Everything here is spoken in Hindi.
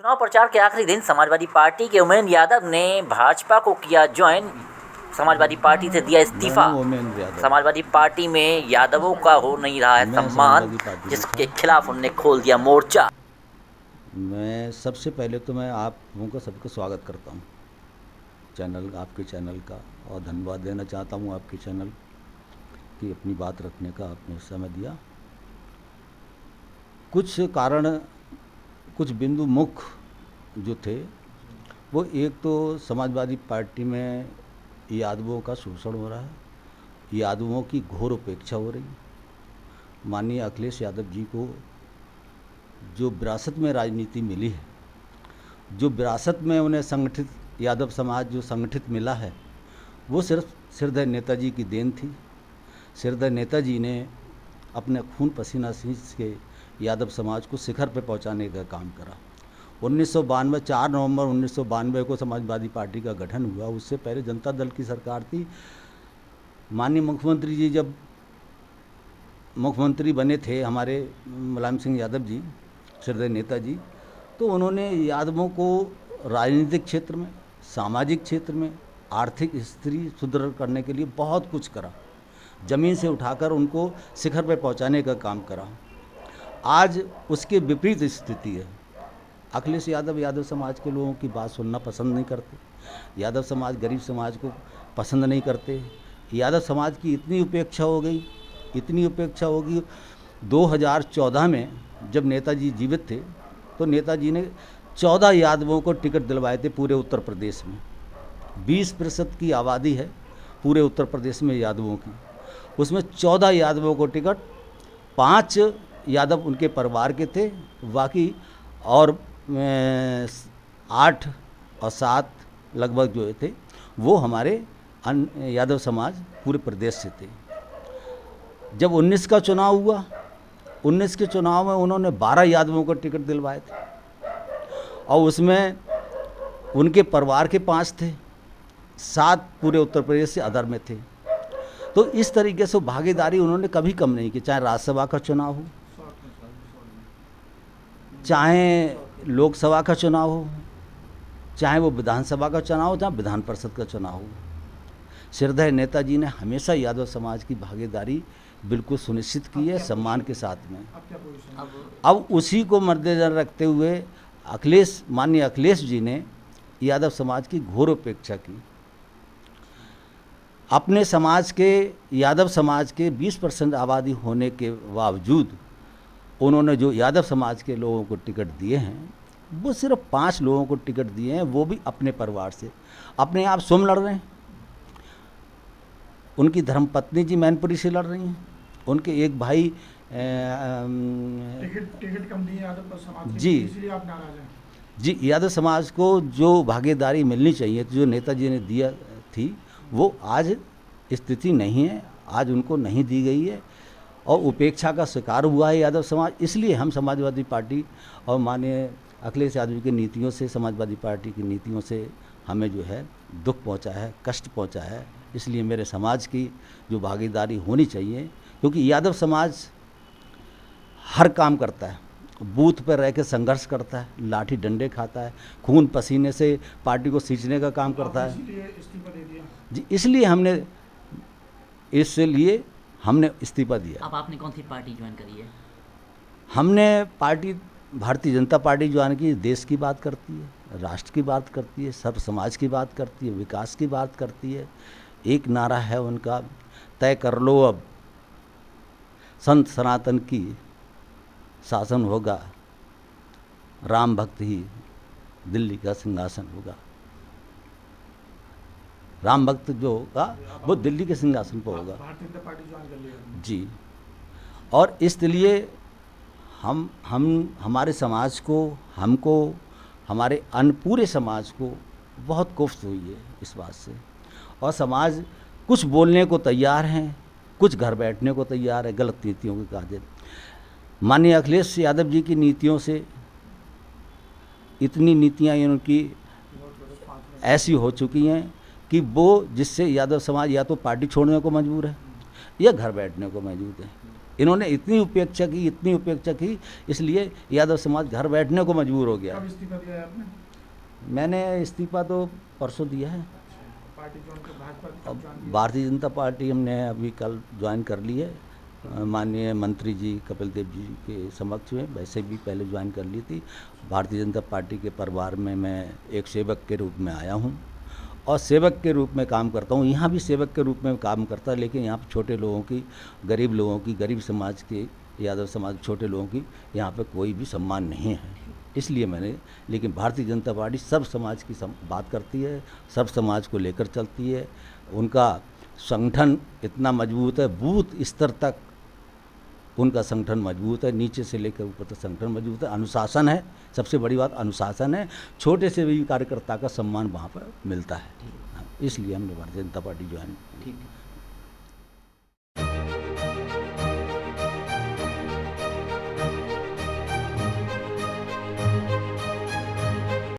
चुनाव प्रचार के आखिरी दिन समाजवादी पार्टी के उमेश यादव ने भाजपा को किया ज्वाइन, समाजवादी पार्टी से दिया इस्तीफा। समाजवादी पार्टी में यादवों का हो नहीं रहा है सम्मान, जिसके खिलाफ उन्होंने खोल दिया मोर्चा। मैं सबसे पहले तो मैं आप लोगों का सबका स्वागत करता हूं चैनल, आपके चैनल का, और धन्यवाद देना चाहता हूं आपके चैनल की अपनी बात रखने का आपने समय दिया। कुछ कारण, कुछ बिंदु मुख्य जो थे वो, एक तो समाजवादी पार्टी में यादवों का शोषण हो रहा है, यादवों की घोर उपेक्षा हो रही है। माननीय अखिलेश यादव जी को जो विरासत में राजनीति मिली है, जो विरासत में उन्हें संगठित यादव समाज जो संगठित मिला है, वो सिर्फ श्रद्धेय नेताजी की देन थी। श्रद्धेय नेताजी ने अपने खून पसीना सींच के यादव समाज को शिखर पर पहुंचाने का काम करा। 1992 4 नवंबर 1992 को समाजवादी पार्टी का गठन हुआ। उससे पहले जनता दल की सरकार थी। माननीय मुख्यमंत्री जी जब मुख्यमंत्री बने थे हमारे मुलायम सिंह यादव जी, श्रद्धेय नेताजी, तो उन्होंने यादवों को राजनीतिक क्षेत्र में, सामाजिक क्षेत्र में, आर्थिक स्थिति सुदृढ़ करने के लिए बहुत कुछ करा। ज़मीन से उठाकर उनको शिखर पर पहुंचाने का काम करा। आज उसके विपरीत स्थिति है। अखिलेश यादव यादव समाज के लोगों की बात सुनना पसंद नहीं करते। यादव समाज गरीब समाज को पसंद नहीं करते। यादव समाज की इतनी उपेक्षा हो गई, इतनी उपेक्षा होगी। 2014 में जब नेताजी जीवित थे तो नेताजी ने 14 यादवों को टिकट दिलवाए थे पूरे उत्तर प्रदेश में। 20% की आबादी है पूरे उत्तर प्रदेश में यादवों की, उसमें 14 यादवों को टिकट, 5 यादव उनके परिवार के थे, बाकी और 8 और 7 लगभग जो थे वो हमारे यादव समाज पूरे प्रदेश से थे। जब 19 का चुनाव हुआ, 19 के चुनाव में उन्होंने 12 यादवों को टिकट दिलवाए थे और उसमें उनके परिवार के 5 थे, 7 पूरे उत्तर प्रदेश से अदर में थे। तो इस तरीके से भागीदारी उन्होंने कभी कम नहीं की, चाहे राज्यसभा का चुनाव हो, चाहे लोकसभा का चुनाव हो, चाहे वो विधानसभा का चुनाव हो, चाहे विधान परिषद का चुनाव हो। श्रद्धेय नेताजी ने हमेशा यादव समाज की भागीदारी बिल्कुल सुनिश्चित की है, सम्मान के साथ में। अब उसी को मद्देनजर रखते हुए माननीय अखिलेश जी ने यादव समाज की घोर उपेक्षा की। अपने समाज के, यादव समाज के 20% आबादी होने के बावजूद उन्होंने जो यादव समाज के लोगों को टिकट दिए हैं, वो सिर्फ 5 लोगों को टिकट दिए हैं, वो भी अपने परिवार से। अपने आप स्वयं लड़ रहे हैं, उनकी धर्मपत्नी जी मैनपुरी से लड़ रही हैं, उनके एक भाई टिकट कम दिए यादव समाज के, जी, इसलिए आप नाराज हैं? जी, यादव समाज को जो भागीदारी मिलनी चाहिए, जो नेताजी ने दिया थी, वो आज स्थिति नहीं है, आज उनको नहीं दी गई है और उपेक्षा का शिकार हुआ है यादव समाज। इसलिए हम समाजवादी पार्टी और माननीय अखिलेश यादव की नीतियों से, समाजवादी पार्टी की नीतियों से हमें जो है दुख पहुंचा है, कष्ट पहुंचा है। इसलिए मेरे समाज की जो भागीदारी होनी चाहिए, क्योंकि यादव समाज हर काम करता है, बूथ पर रह के संघर्ष करता है, लाठी डंडे खाता है, खून पसीने से पार्टी को सींचने का काम करता है। इस्तीफा दे दिया जी, इसलिए हमने इस्तीफा दिया। अब आपने कौन सी पार्टी ज्वाइन करी है? हमने party Bharatiya Janata party join की। देश की बात करती है, राष्ट्र की बात करती है, सर्व समाज की बात करती है, विकास की बात करती है। एक नारा है उनका, तय कर लो अब संत सनातन की शासन होगा, राम भक्त ही दिल्ली का सिंहासन होगा। राम भक्त जो होगा वो दिल्ली के सिंहासन पर होगा। भारतीय जनता पार्टी ज्वाइन कर लिया जी, और इसलिए हम हमारे समाज को, हमको, हमारे पूरे समाज को बहुत कोफ्त हुई है इस बात से। और समाज कुछ बोलने को तैयार हैं, कुछ घर बैठने को तैयार है गलत नीतियों के काबिल। माननीय अखिलेश यादव जी की नीतियों से, इतनी नीतियाँ उनकी ऐसी हो चुकी हैं कि वो, जिससे यादव समाज या तो पार्टी छोड़ने को मजबूर है या घर बैठने को मजबूर है। इन्होंने इतनी उपेक्षा की, इसलिए यादव समाज घर बैठने को मजबूर हो गया। कब इस्तीफा दिया है आपने? मैंने इस्तीफा तो परसों दिया है। पार्टी ज्वाइन कर, भाजपा कब ज्वाइन की? भारतीय जनता पार्टी हमने अभी कल ज्वाइन कर ली है, माननीय मंत्री जी कपिल देव जी के समक्ष में। वैसे भी पहले ज्वाइन कर ली थी। भारतीय जनता पार्टी के परिवार में मैं एक सेवक के रूप में आया हूँ और सेवक के रूप में काम करता हूँ। यहाँ भी सेवक के रूप में काम करता है, लेकिन यहाँ पर छोटे लोगों की, गरीब लोगों की, गरीब समाज के, यादव समाज छोटे लोगों की यहाँ पे कोई भी सम्मान नहीं है, इसलिए मैंने। लेकिन भारतीय जनता पार्टी सब समाज की बात करती है, सब समाज को लेकर चलती है। उनका संगठन इतना मजबूत है, बूथ स्तर तक उनका संगठन मजबूत है, नीचे से लेकर ऊपर तक संगठन मजबूत है। अनुशासन है, सबसे बड़ी बात अनुशासन है। छोटे से भी कार्यकर्ता का सम्मान वहाँ पर मिलता है, इसलिए हमने भारतीय जनता पार्टी ज्वाइन की। ठीक।